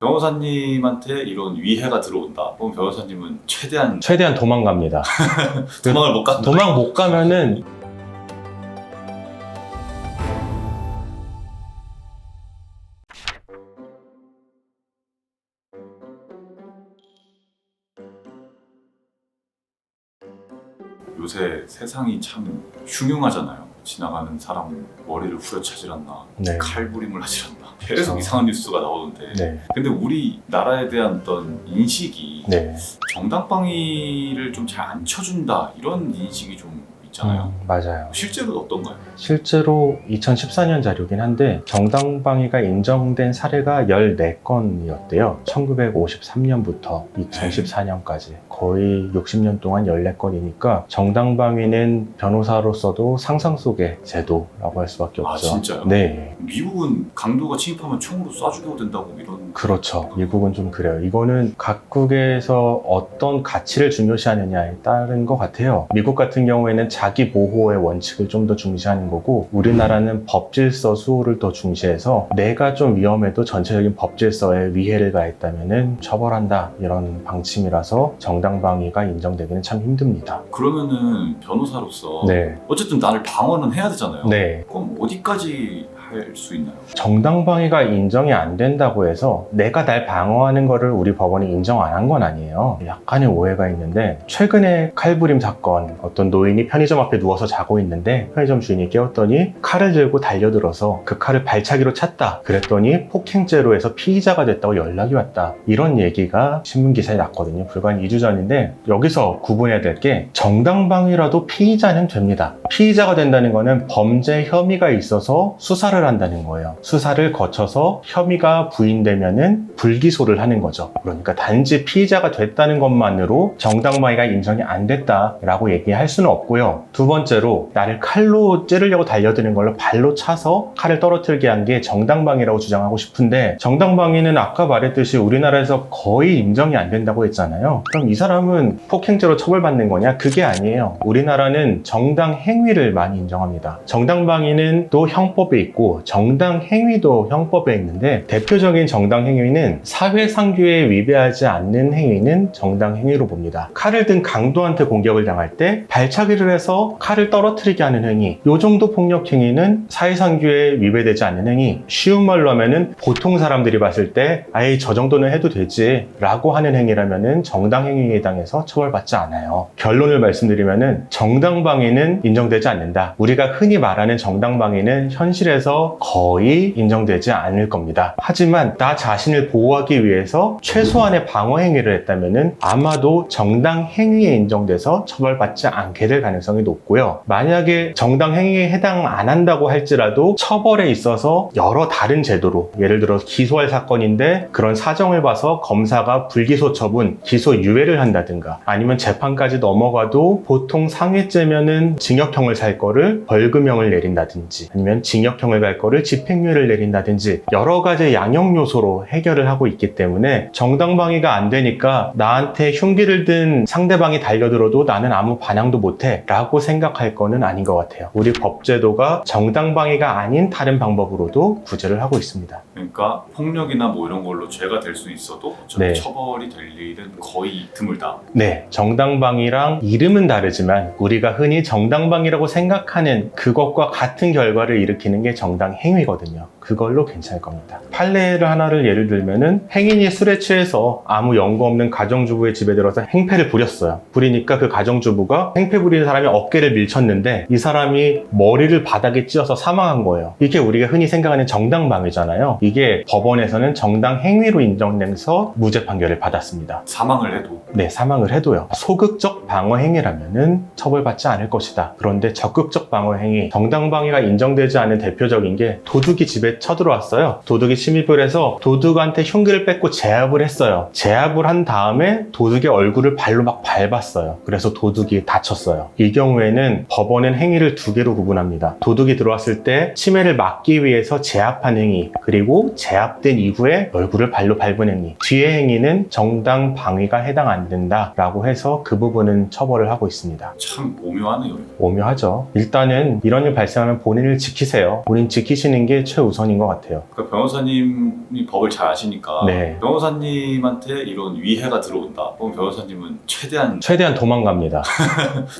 변호사님한테 이런 위해가 들어온다. 그럼 변호사님은 최대한 도망갑니다. 도망을 못 간다. 도망 못 가면은 요새 세상이 참 흉흉하잖아요. 지나가는 사람 머리를 후려차질 않나, 네. 칼부림을 하질 않나, 계속 그렇죠. 이상한 뉴스가 나오는데 네. 근데 우리나라에 대한 어떤 인식이 네. 정당방위를 좀 잘 안 쳐준다 이런 인식이 좀 있잖아요. 맞아요. 실제로는 어떤가요? 실제로 2014년 자료긴 한데 정당방위가 인정된 사례가 14건이었대요. 1953년부터 2014년까지 거의 60년 동안 14건이니까 정당방위는 변호사로서도 상상 속의 제도라고 할 수밖에 없죠. 아 진짜요? 네. 미국은 강도가 침입하면 총으로 쏴 죽여도 된다고 이런. 그렇죠. 미국은 좀 그래요. 이거는 각국에서 어떤 가치를 중요시하느냐에 따른 것 같아요. 미국 같은 경우에는 자기 보호의 원칙을 좀 더 중시하는 거고, 우리나라는 법질서 수호를 더 중시해서 내가 좀 위험해도 전체적인 법질서에 위해를 가했다면은 처벌한다, 이런 방침이라서 정당방위가 인정되기는 참 힘듭니다. 그러면은 변호사로서 네. 어쨌든 나를 방어는 해야 되잖아요. 네. 그럼 어디까지 할 수 있나요? 정당방위가 인정이 안 된다고 해서 내가 날 방어하는 거를 우리 법원이 인정 안 한 건 아니에요. 약간의 오해가 있는데, 최근에 칼부림 사건, 어떤 노인이 편의점 앞에 누워서 자고 있는데 편의점 주인이 깨웠더니 칼을 들고 달려들어서 그 칼을 발차기로 찼다. 그랬더니 폭행죄로 해서 피의자가 됐다고 연락이 왔다. 이런 얘기가 신문기사에 났거든요. 불과 한 2주 전인데, 여기서 구분해야 될 게 정당방위라도 피의자는 됩니다. 피의자가 된다는 거는 범죄 혐의가 있어서 수사를 한다는 거예요. 수사를 거쳐서 혐의가 부인되면은 불기소를 하는 거죠. 그러니까 단지 피의자가 됐다는 것만으로 정당방위가 인정이 안 됐다라고 얘기할 수는 없고요. 두 번째로, 나를 칼로 찌르려고 달려드는 걸로 발로 차서 칼을 떨어뜨리게 한 게 정당방위라고 주장하고 싶은데, 정당방위는 아까 말했듯이 우리나라에서 거의 인정이 안 된다고 했잖아요. 그럼 이 사람은 폭행죄로 처벌받는 거냐? 그게 아니에요. 우리나라는 정당행위를 많이 인정합니다. 정당방위는 또 형법에 있고 정당행위도 형법에 있는데, 대표적인 정당행위는 사회상규에 위배하지 않는 행위는 정당행위로 봅니다. 칼을 든 강도한테 공격을 당할 때 발차기를 해서 칼을 떨어뜨리게 하는 행위, 이 정도 폭력행위는 사회상규에 위배되지 않는 행위. 쉬운 말로 하면은 보통 사람들이 봤을 때 아예 저 정도는 해도 되지 라고 하는 행위라면은 정당행위에 해당해서 처벌받지 않아요. 결론을 말씀드리면은 정당방위는 인정되지 않는다. 우리가 흔히 말하는 정당방위는 현실에서 거의 인정되지 않을 겁니다. 하지만 나 자신을 보호하기 위해서 최소한의 방어 행위를 했다면은 아마도 정당 행위에 인정돼서 처벌받지 않게 될 가능성이 높고요. 만약에 정당 행위에 해당 안 한다고 할지라도 처벌에 있어서 여러 다른 제도로, 예를 들어 기소할 사건인데 그런 사정을 봐서 검사가 불기소 처분, 기소 유예를 한다든가, 아니면 재판까지 넘어가도 보통 상해죄면은 징역형을 살 거를 벌금형을 내린다든지, 아니면 징역형을 갈 거를 집행유예를 내린다든지, 여러 가지 양형 요소로 해결을 하고 있기 때문에 정당방위가 안 되니까 나한테 흉기를 든 상대방이 달려들어도 나는 아무 반항도 못해 라고 생각할 거는 아닌 것 같아요. 우리 법제도가 정당방위가 아닌 다른 방법으로도 구제를 하고 있습니다. 그러니까 폭력이나 뭐 이런 걸로 죄가 될 수 있어도 어차피 네. 처벌이 될 일은 거의 드물다. 네, 정당방위랑 이름은 다르지만 우리가 흔히 정당방위라고 생각하는 그것과 같은 결과를 일으키는 게 정당행위거든요. 그걸로 괜찮을 겁니다. 판례를 하나를 예를 들면은, 행인이 술에 취해서 아무 연고 없는 가정주부의 집에 들어서 행패를 부렸어요. 부리니까 그 가정주부가 행패 부리는 사람이 어깨를 밀쳤는데 이 사람이 머리를 바닥에 찧어서 사망한 거예요. 이게 우리가 흔히 생각하는 정당방위잖아요. 이게 법원에서는 정당행위로 인정돼서 무죄 판결을 받았습니다. 사망을 해도. 네, 사망을 해도요. 소극적 방어행위라면은 처벌받지 않을 것이다. 그런데 적극적 방어행위, 정당방위가 인정되지 않은 대표적인 게, 도둑이 집에 쳐들어왔어요. 도둑이 침입을 해서 도둑한테 흉기를 뺏고 제압을 했어요. 제압을 한 다음에 도둑의 얼굴을 발로 막 밟았어요. 그래서 도둑이 다쳤어요. 이 경우에는 법원은 행위를 두 개로 구분합니다. 도둑이 들어왔을 때 침해를 막기 위해서 제압한 행위, 그리고 제압된 이후에 얼굴을 발로 밟은 행위, 뒤의 행위는 정당방위가 해당 안 된다라고 해서 그 부분은 처벌을 하고 있습니다. 참 오묘하네요. 오묘하죠. 일단은 이런 일 발생하면 본인을 지키세요. 본인 지키시는 게 최우선 우선인 것 같아요. 그러니까 변호사님이 법을 잘 아시니까 네. 변호사님한테 이런 위해가 들어온다. 그럼 변호사님은 최대한 도망갑니다.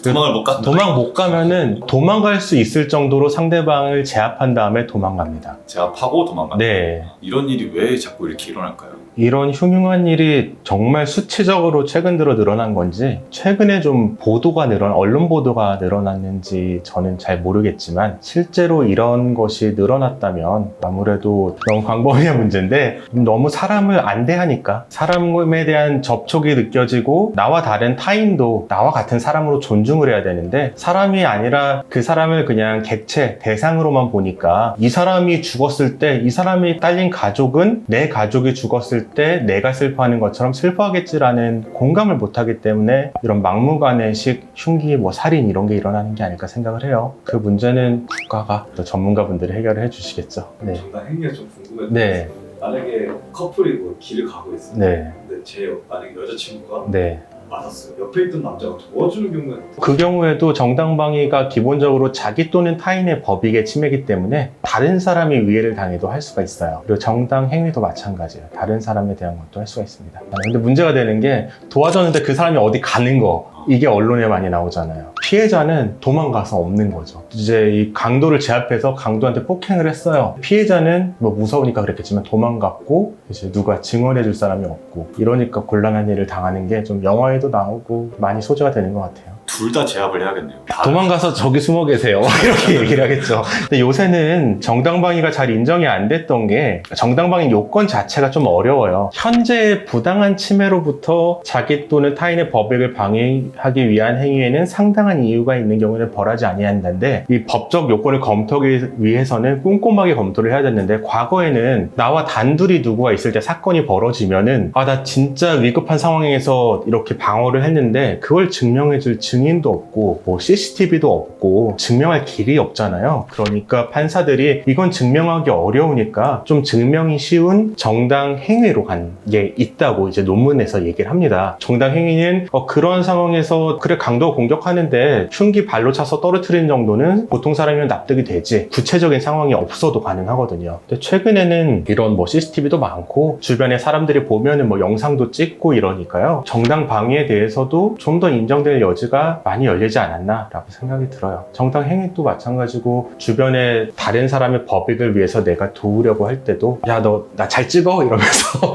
도망을 못 간다. 도망 못 가면은 도망갈 수 있을 정도로 상대방을 제압한 다음에 도망갑니다. 제압하고 도망간다. 네. 이런 일이 왜 자꾸 이렇게 일어날까요? 이런 흉흉한 일이 정말 수치적으로 최근 들어 늘어난 건지 최근에 좀 언론 보도가 늘어났는지 저는 잘 모르겠지만 실제로 이런 것이 늘어났다면 아무래도 너무 광범위한 문제인데 너무 사람을 안 대하니까 사람에 대한 접촉이 느껴지고 나와 다른 타인도 나와 같은 사람으로 존중을 해야 되는데 사람이 아니라 그 사람을 그냥 객체, 대상으로만 보니까 이 사람이 죽었을 때 이 사람이 딸린 가족은 내 가족이 죽었을 때 내가 슬퍼하는 것처럼 슬퍼하겠지라는 공감을 못하기 때문에 이런 막무가내식 흉기, 살인 이런 게 일어나는 게 아닐까 생각을 해요. 그 문제는 국가가 또 전문가분들이 해결을 해주시겠죠. 네. 정당 행위가 좀 궁금해요. 네. 만약에 커플이 뭐 길을 가고 있어요. 네. 근데 만약에 여자친구가 네. 맞았어요. 옆에 있던 남자가 도와주는 경우는 그 경우에도 정당방위가 기본적으로 자기 또는 타인의 법익에 침해이기 때문에 다른 사람이 위해를 당해도 할 수가 있어요. 그리고 정당 행위도 마찬가지예요. 다른 사람에 대한 것도 할 수가 있습니다. 근데 문제가 되는 게 도와줬는데 그 사람이 어디 가는 거 이게 언론에 많이 나오잖아요. 피해자는 도망가서 없는 거죠. 이제 이 강도를 제압해서 강도한테 폭행을 했어요. 피해자는 무서우니까 그랬겠지만 도망갔고 이제 누가 증언해줄 사람이 없고 이러니까 곤란한 일을 당하는 게 좀 영화에도 나오고 많이 소재가 되는 것 같아요. 둘 다 제압을 해야겠네요. 도망가서 저기 숨어 계세요. 이렇게 얘기를 하겠죠. 근데 요새는 정당방위가 잘 인정이 안 됐던 게 정당방위 요건 자체가 좀 어려워요. 현재 부당한 침해로부터 자기 또는 타인의 법익을 방해하기 위한 행위에는 상당한 이유가 있는 경우에는 벌하지 아니한다는데 이 법적 요건을 검토하기 위해서는 꼼꼼하게 검토를 해야 됐는데 과거에는 나와 단둘이 누구가 있을 때 사건이 벌어지면은 나 진짜 위급한 상황에서 이렇게 방어를 했는데 그걸 증명해줄 증인도 없고 CCTV도 없고 증명할 길이 없잖아요. 그러니까 판사들이 이건 증명하기 어려우니까 좀 증명이 쉬운 정당 행위로 간 게 있다고 이제 논문에서 얘기를 합니다. 정당 행위는 그런 상황에서 그래 강도가 공격하는데 흉기 발로 차서 떨어뜨리는 정도는 보통 사람이면 납득이 되지 구체적인 상황이 없어도 가능하거든요. 근데 최근에는 이런 CCTV도 많고 주변에 사람들이 보면은 영상도 찍고 이러니까요. 정당 방위에 대해서도 좀 더 인정될 여지가 많이 열리지 않았나 라고 생각이 들어요. 정당 행위도 마찬가지고 주변에 다른 사람의 법익을 위해서 내가 도우려고 할 때도 야 너 나 잘 찍어 이러면서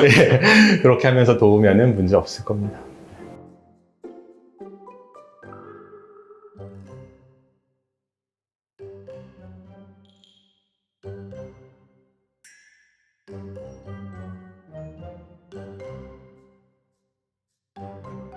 예, 그렇게 하면서 도우면은 문제 없을 겁니다.